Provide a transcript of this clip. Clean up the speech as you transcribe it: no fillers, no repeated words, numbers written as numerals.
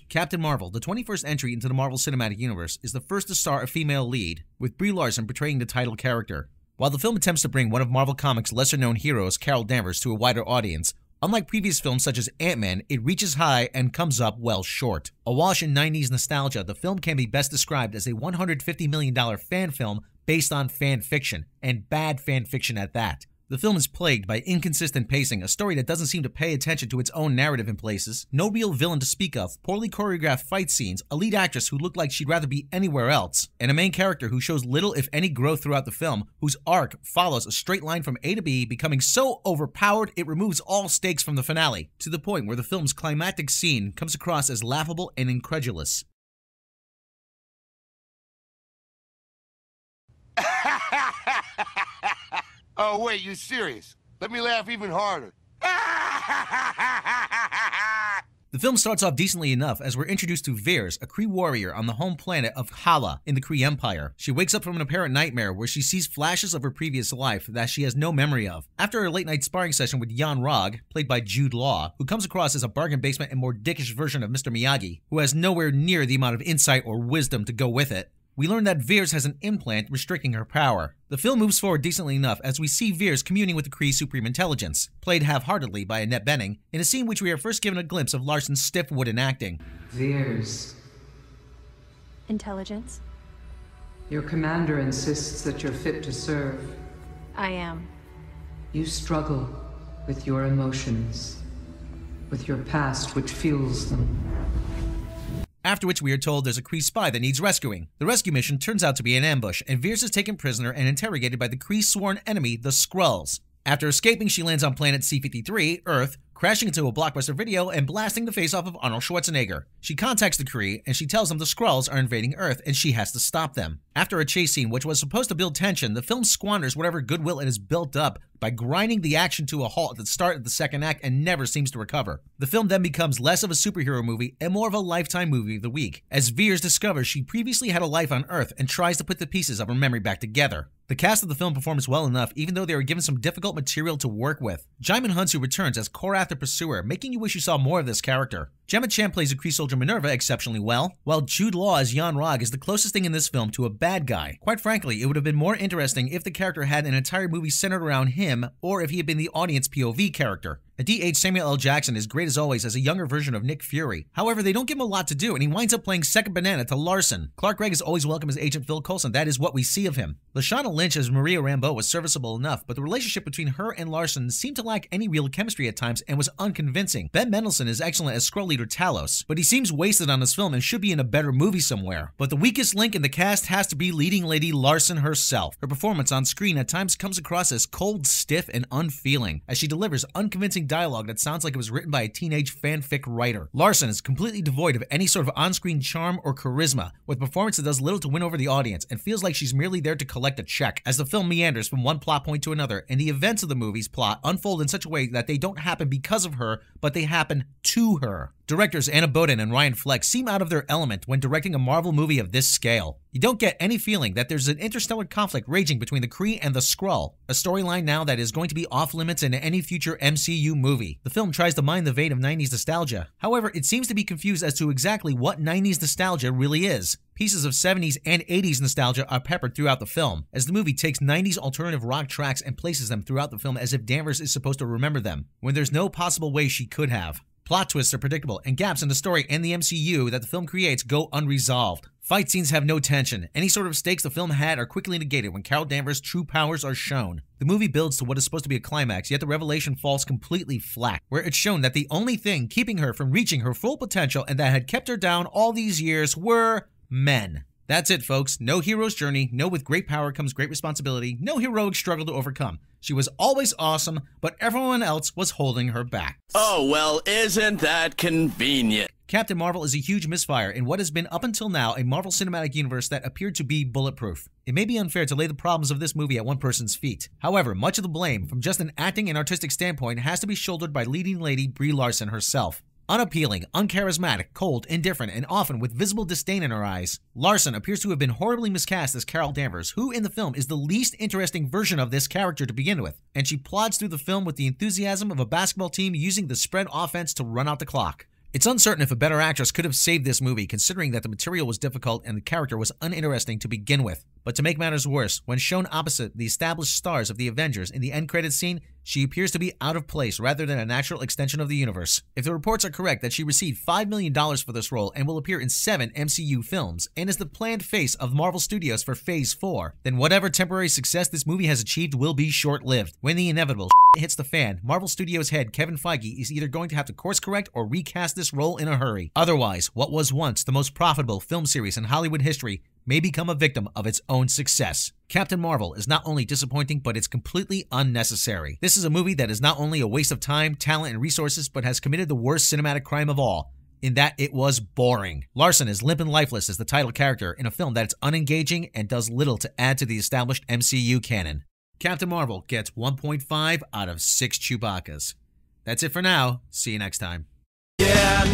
Captain Marvel, the 21st entry into the Marvel Cinematic Universe, is the first to star a female lead, with Brie Larson portraying the title character. While the film attempts to bring one of Marvel Comics' lesser-known heroes, Carol Danvers, to a wider audience, unlike previous films such as Ant-Man, it reaches high and comes up well short. Awash in 90s nostalgia, the film can be best described as a $150 million fan film based on fan fiction, and bad fan fiction at that. The film is plagued by inconsistent pacing, a story that doesn't seem to pay attention to its own narrative in places, no real villain to speak of, poorly choreographed fight scenes, a lead actress who looked like she'd rather be anywhere else, and a main character who shows little if any growth throughout the film, whose arc follows a straight line from A to B, becoming so overpowered it removes all stakes from the finale, to the point where the film's climactic scene comes across as laughable and incredulous. Oh, wait, you serious? Let me laugh even harder. The film starts off decently enough as we're introduced to Vers, a Kree warrior on the home planet of Hala in the Kree Empire. She wakes up from an apparent nightmare where she sees flashes of her previous life that she has no memory of. After a late-night sparring session with Jan Rog, played by Jude Law, who comes across as a bargain basement and more dickish version of Mr. Miyagi, who has nowhere near the amount of insight or wisdom to go with it, we learn that Vers has an implant restricting her power. The film moves forward decently enough as we see Vers communing with the Kree Supreme Intelligence, played half-heartedly by Annette Bening, in a scene which we are first given a glimpse of Larson's stiff wooden acting. Vers. Intelligence? Your commander insists that you're fit to serve. I am. You struggle with your emotions, with your past which fuels them. After which we are told there's a Kree spy that needs rescuing. The rescue mission turns out to be an ambush, and Vers is taken prisoner and interrogated by the Kree's sworn enemy, the Skrulls. After escaping, she lands on planet C-53, Earth, crashing into a Blockbuster Video and blasting the face off of Arnold Schwarzenegger. She contacts the Kree, and she tells them the Skrulls are invading Earth, and she has to stop them. After a chase scene which was supposed to build tension, the film squanders whatever goodwill it has built up by grinding the action to a halt at the start of the second act and never seems to recover. The film then becomes less of a superhero movie and more of a Lifetime movie of the week, as Vers discovers she previously had a life on Earth and tries to put the pieces of her memory back together. The cast of the film performs well enough, even though they are given some difficult material to work with. Jaimin Hunsu returns as Korath the Pursuer, making you wish you saw more of this character. Gemma Chan plays a Kree soldier Minerva exceptionally well, while Jude Law as Jan Rog is the closest thing in this film to a bad guy. Quite frankly, it would have been more interesting if the character had an entire movie centered around him, or if he had been the audience POV character. The D.H. Samuel L. Jackson is great as always as a younger version of Nick Fury. However, they don't give him a lot to do, and he winds up playing second banana to Larson. Clark Gregg is always welcome as Agent Phil Coulson. That is what we see of him. Lashana Lynch as Maria Rambeau was serviceable enough, but the relationship between her and Larson seemed to lack any real chemistry at times and was unconvincing. Ben Mendelsohn is excellent as Skrull leader Talos, but he seems wasted on this film and should be in a better movie somewhere. But the weakest link in the cast has to be leading lady Larson herself. Her performance on screen at times comes across as cold, stiff, and unfeeling, as she delivers unconvincing dialogue that sounds like it was written by a teenage fanfic writer. Larson is completely devoid of any sort of on-screen charm or charisma, with a performance that does little to win over the audience and feels like she's merely there to collect a check, as the film meanders from one plot point to another, and the events of the movie's plot unfold in such a way that they don't happen because of her, but they happen to her. Directors Anna Boden and Ryan Fleck seem out of their element when directing a Marvel movie of this scale. You don't get any feeling that there's an interstellar conflict raging between the Kree and the Skrull, a storyline now that is going to be off limits in any future MCU movie. The film tries to mine the vein of 90s nostalgia. However, it seems to be confused as to exactly what 90s nostalgia really is. Pieces of 70s and 80s nostalgia are peppered throughout the film, as the movie takes 90s alternative rock tracks and places them throughout the film as if Danvers is supposed to remember them, when there's no possible way she could have. Plot twists are predictable, and gaps in the story and the MCU that the film creates go unresolved. Fight scenes have no tension. Any sort of stakes the film had are quickly negated when Carol Danvers' true powers are shown. The movie builds to what is supposed to be a climax, yet the revelation falls completely flat, where it's shown that the only thing keeping her from reaching her full potential and that had kept her down all these years were men. That's it, folks. No hero's journey, no with great power comes great responsibility, no heroic struggle to overcome. She was always awesome, but everyone else was holding her back. Oh, well, isn't that convenient? Captain Marvel is a huge misfire in what has been up until now a Marvel Cinematic Universe that appeared to be bulletproof. It may be unfair to lay the problems of this movie at one person's feet. However, much of the blame, from just an acting and artistic standpoint, has to be shouldered by leading lady Brie Larson herself. Unappealing, uncharismatic, cold, indifferent, and often with visible disdain in her eyes, Larson appears to have been horribly miscast as Carol Danvers, who in the film is the least interesting version of this character to begin with, and she plods through the film with the enthusiasm of a basketball team using the spread offense to run out the clock. It's uncertain if a better actress could have saved this movie, considering that the material was difficult and the character was uninteresting to begin with. But to make matters worse, when shown opposite the established stars of the Avengers in the end credits scene, she appears to be out of place rather than a natural extension of the universe. If the reports are correct that she received $5 million for this role and will appear in 7 MCU films, and is the planned face of Marvel Studios for Phase 4, then whatever temporary success this movie has achieved will be short-lived. When the inevitable hits the fan, Marvel Studios head Kevin Feige is either going to have to course correct or recast this role in a hurry. Otherwise, what was once the most profitable film series in Hollywood history may become a victim of its own success. Captain Marvel is not only disappointing, but it's completely unnecessary. This is a movie that is not only a waste of time, talent, and resources, but has committed the worst cinematic crime of all, in that it was boring. Larson is limp and lifeless as the title character in a film that is unengaging and does little to add to the established MCU canon. Captain Marvel gets 1.5 out of 6 Chewbaccas. That's it for now. See you next time. Yeah,